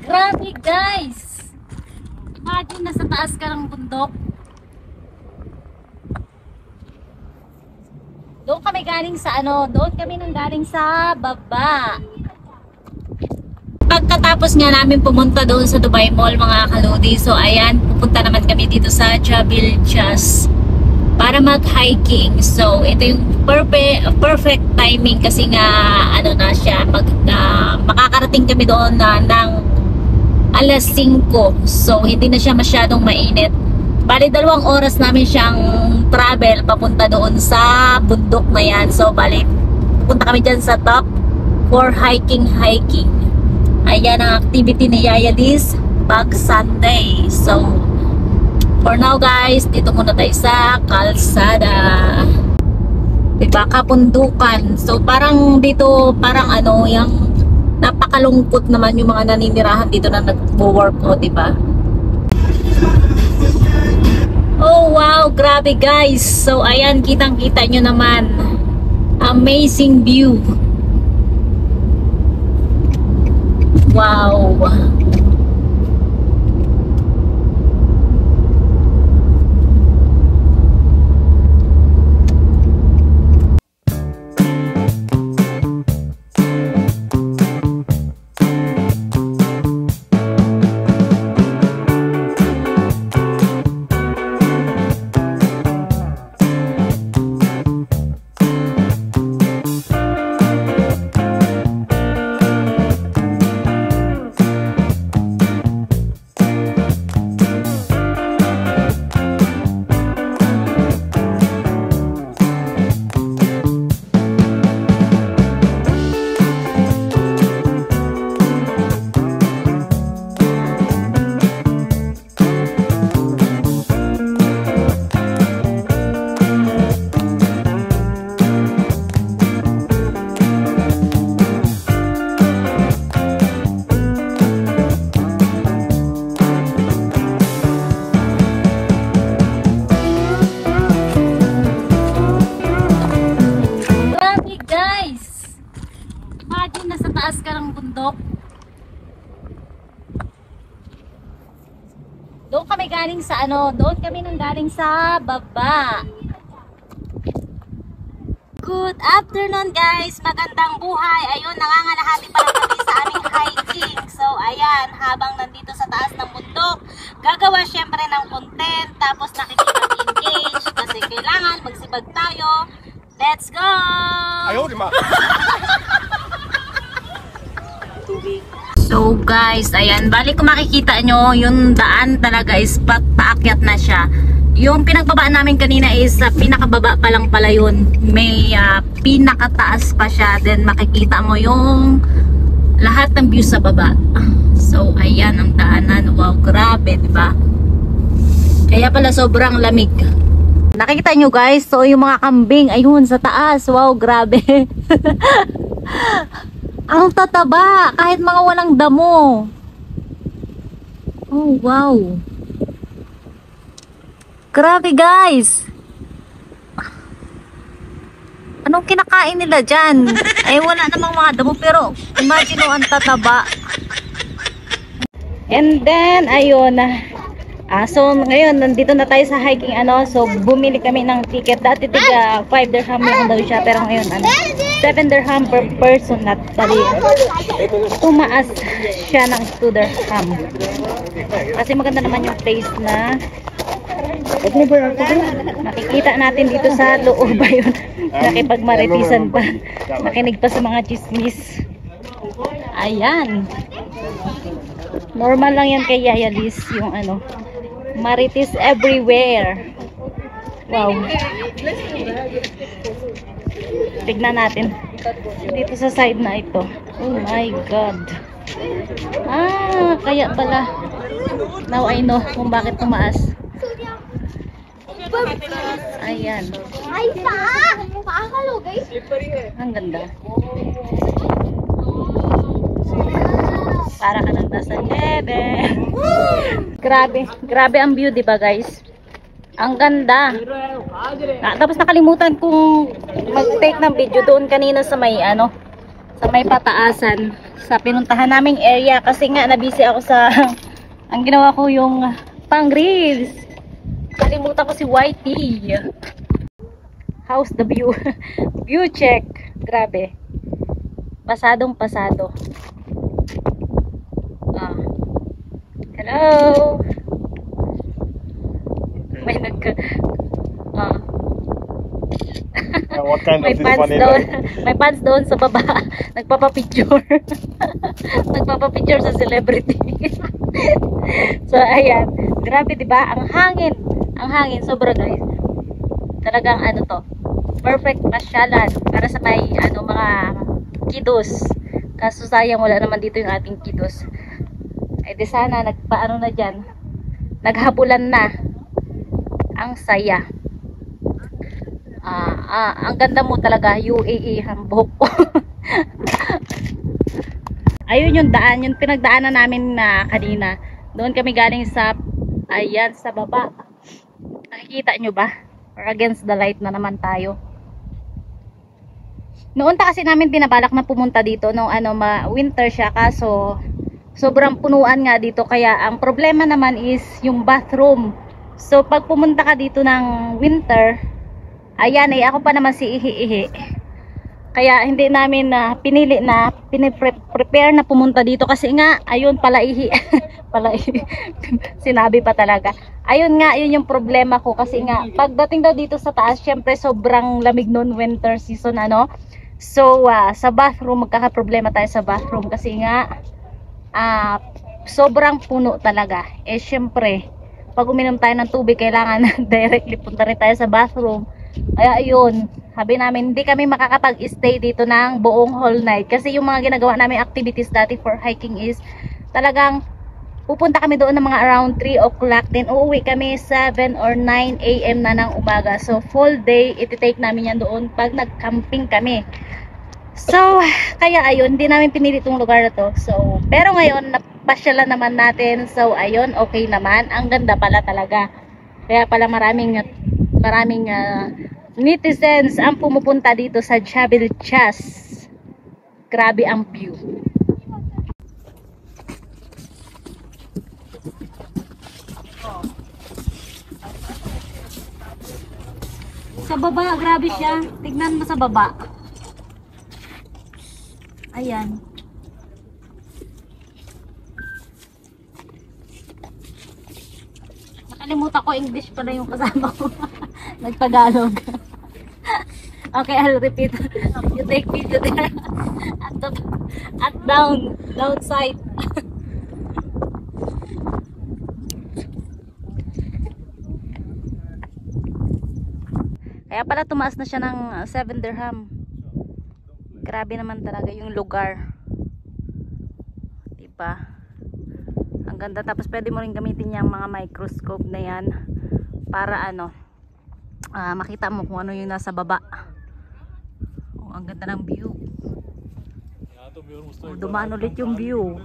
Grabe guys! Imagine nasa taas ka ng bundok. Doon kami galing sa doon kami nang galing sa baba. Pagkatapos nga namin pumunta doon sa Dubai Mall mga kalodi. So ayan, pupunta naman kami dito sa Jebel Jaz para mag-hiking. So ito yung perfect timing kasi nga na siya makakarating kami doon ng alas 5. So hindi na siya masyadong mainit. Bali 2 oras namin siyang travel papunta doon sa bundok na yan. So bali punta kami dyan sa top for hiking. Ayan ang activity ni Yaya Liz pag Sunday. So for now guys, dito muna tayo sa kalsada. Diba, kapundukan. So parang dito, parang yung napakalungkot naman yung mga naninirahan dito na nag-work o, diba? Oh wow, grabe guys. So ayan, kitang-kita nyo naman. Amazing view. Wow. Nasa taas ka ng bundok. Doon kami galing sa doon kami nang galing sa baba. Good afternoon guys, magandang buhay. Ayun, nangangalahati pala kami sa aming hiking. So ayan, habang nandito sa taas ng bundok, gagawa syempre ng content, tapos nakikipag-engage kasi kailangan magsibag tayo. Let's go! Ayaw, di ma. So guys, ayan, bali kung makikita nyo, yung daan talaga is paakyat na siya. Yung pinagbabaan namin kanina is pinakababa pa lang pala yun. May pinakataas pa siya. Then makikita mo yung lahat ng view sa baba. So ayan ang daanan. Wow, grabe, diba? Kaya pala sobrang lamig. Nakikita nyo guys, so yung mga kambing, ayun sa taas. Wow, grabe. Ang tataba, kahit mga walang damo. Oh, wow. Grabe guys. Anong kinakain nila dyan? Ay, wala namang mga damo, pero imagine ang tataba. And then, ayun. So, ngayon, nandito na tayo sa hiking, so, bumili kami ng ticket. Dati, tiga 5 dirham lang daw siya, pero ngayon, 7 dirham per person, not bali. Tumaas siya ng 2 dirham. Kasi maganda naman yung place na makikita natin dito sa loob. Ayun, nakipagmaritisan pa. Nakinig pa sa mga chismis. Ayan. Normal lang yan kay Yaya Liz, yung maritis everywhere. Wow. Tignan natin dito sa side na ito. Oh my god. Kaya pala. Now I know kung bakit tumaas. Ayan. Ang ganda. Para ka nang nasa nebe. Grabe ang view, diba guys? Ang ganda. Tapos nakalimutan kong mag-take ng video doon kanina sa may sa may pataasan sa pinuntahan naming area kasi nga nabisi ako sa ang ginawa ko yung pang reels. Kalimutan ko si YT. How's the view? View check. Grabe. Pasadong pasado. Hello. May what kind may of fans doon. May fans doon sa baba. Nagpapapicture. Nagpapapicture sa celebrity. So ayan. Grabe, 'di ba? Ang hangin. Ang hangin sobra, guys. Talagang ano to. Perfect pasyalan para sa may mga kiddos. Kaso sayang wala naman dito yung ating kiddos. Ay di sana nagpaano na diyan. Naghabulan na. Ang saya. Ang ganda mo talaga, UAE hambok. Ayun yung daan, yung pinagdaanan namin na kanina. Doon kami galing sa ayan sa baba. Nakikita nyo ba? Or against the light na naman tayo. Noon pa kasi namin binabalak na pumunta dito nung winter siya, kaso sobrang punuan nga dito, kaya ang problema naman is yung bathroom. So pag pumunta ka dito ng winter, ayan ako pa naman si ihi-ihi. Kaya hindi namin pinili na prepare na pumunta dito kasi nga ayun pala ihi. Palaihi. Sinabi pa talaga. Ayun nga, yun yung problema ko kasi nga pagdating daw dito sa taas, syempre sobrang lamig noon, winter season So sa bathroom magkakaproblema tayo sa bathroom kasi nga sobrang puno talaga. Syempre pag uminom tayo ng tubig kailangan directly punta rin tayo sa bathroom. Kaya ayun, sabi namin hindi kami makakapag-stay dito ng buong whole night kasi yung mga ginagawa namin activities dati for hiking is talagang pupunta kami doon ng mga around 3 o'clock, then uuwi kami 7 or 9 AM na ng umaga. So full day iti-take namin yan doon pag nag-camping kami. So kaya ayun, hindi namin pinili itong lugar na to. So pero ngayon napasyalan naman natin. So ayun, okay naman, ang ganda pala talaga. Kaya pala maraming netizens ang pumupunta dito sa Jebel Chas. Grabe ang view. Sa baba, grabe siya. Tignan mo sa baba. Ayan. Nakalimutan ko English pala yung kasama ko. Nagtagalog. Okay, I'll repeat. You take video there. At down side. Kaya pala tumaas na siya ng 7 dirham. Grabe naman talaga yung lugar. Diba? Ang ganda. Tapos pwede mo rin gamitin yung mga microscope na yan para makita mo kung ano yung nasa baba. Ang ganda ng view. Dumaan ulit yung view.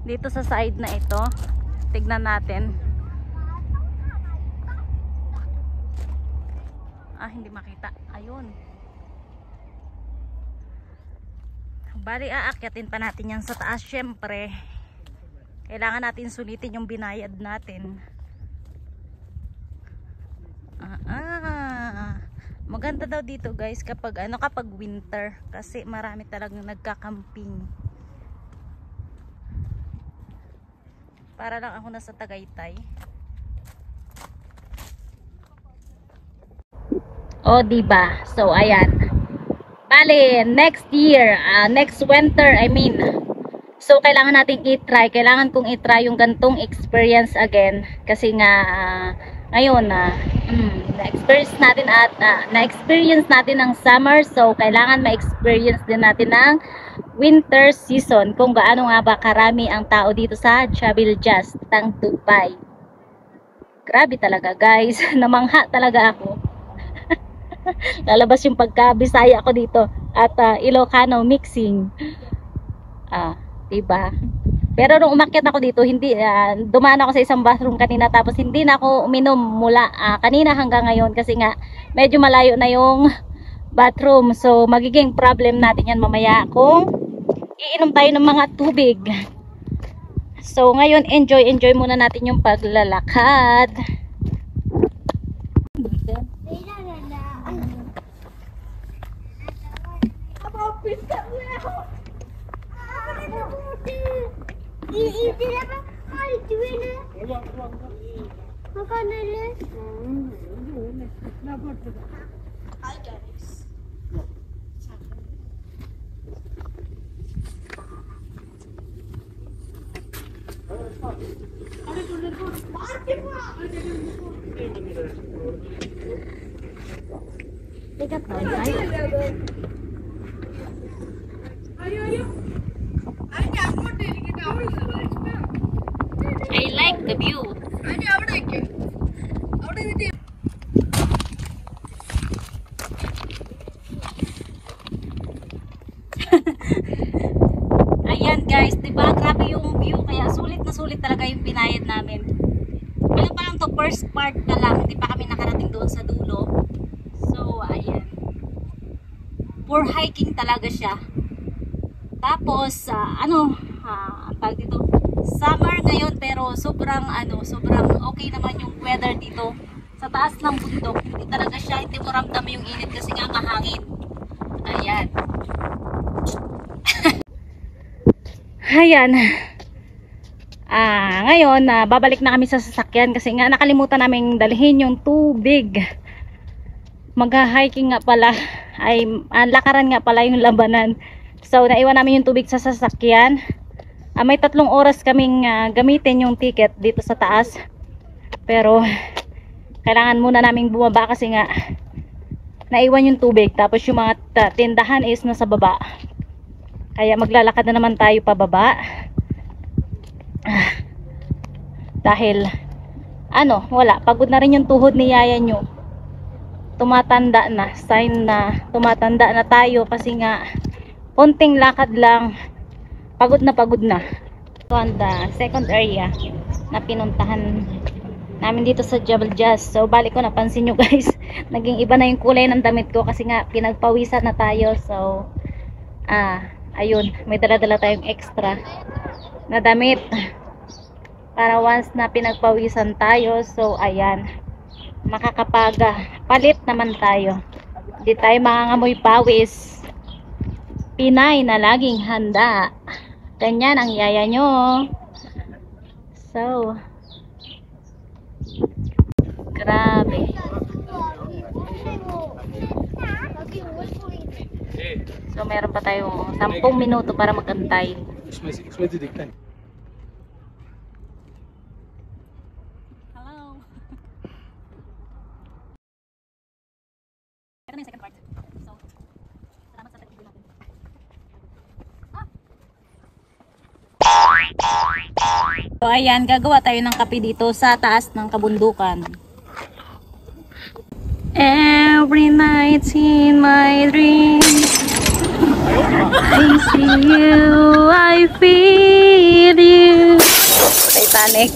Dito sa side na ito, tignan natin. Hindi makita. Ayun. Bali, aakyatin pa natin yan sa taas. Syempre, kailangan natin sulitin yung binayad natin. Maganda daw dito, guys, kapag kapag winter, kasi marami talagang nagka-camping. Para lang ako nasa Tagaytay. Diba? So ayan. Bali, next year, next winter, I mean. So kailangan nating i-try, kailangan kong i-try yung gantong experience again kasi nga ngayon na-experience natin at na-experience natin ng summer, so kailangan ma-experience din natin ng winter season kung gaano nga ba karami ang tao dito sa Jebel Chas, Dubai. Grabe talaga, guys. Namangha talaga ako. Lalabas yung pagka-Bisaya ako dito at Ilocano mixing. Diba? Pero nung umakyat ako dito, hindi dumaan ako sa isang bathroom kanina tapos hindi na ako uminom mula kanina hanggang ngayon kasi nga medyo malayo na yung bathroom. So magiging problem natin yan mamaya kung iinom tayo ng mga tubig. So ngayon enjoy muna natin yung paglalakad. I like the view. Ayan guys, diba? Grabe yung view. Kaya sulit na sulit talaga yung pinayad namin. Ano pa lang to, first part na lang. Hindi pa kami nakarating doon sa dulo. So, ayan. For hiking talaga siya. Tapos, ang tawag dito, summer ngayon pero sobrang okay naman yung weather dito. Sa taas ng bundok, hindi talaga siya, hindi mo ramdam yung init kasi nga mahangin. Ayan. Ayan. Ngayon, babalik na kami sa sasakyan kasi nga nakalimutan namin dalhin yung tubig. Mag-hiking nga pala, lakaran nga pala yung labanan. So, naiwan namin yung tubig sa sasakyan. May 3 oras kaming gamitin yung ticket dito sa taas. Pero, kailangan muna naming bumaba kasi nga naiwan yung tubig. Tapos yung mga tindahan is nasa baba. Kaya maglalakad na naman tayo pababa. Dahil, wala. Pagod na rin yung tuhod ni yaya nyo. Tumatanda na. Sign na tumatanda na tayo kasi nga konting lakad lang. Pagod na. So, on the second area na pinuntahan namin dito sa Jabal Jazz. So, balik ko, napansin nyo guys. Naging iba na yung kulay ng damit ko kasi nga pinagpawisan na tayo. So, ayun. May dala-dala tayong extra na damit. Para once na pinagpawisan tayo. So, ayan. Makakapaga. Palit naman tayo. Hindi tayo mangangamoy pawis. Pinay na laging handa. Ganyan ang yaya nyo. So, grabe. So, meron pa tayong 10 minuto para magantay. Hello. Ito na yung second part. So, salamat sa tag-video natin. So, ayan, gagawa tayo ng kape dito sa taas ng kabundukan. Every night in my dreams I see you, I feel you. Titanic.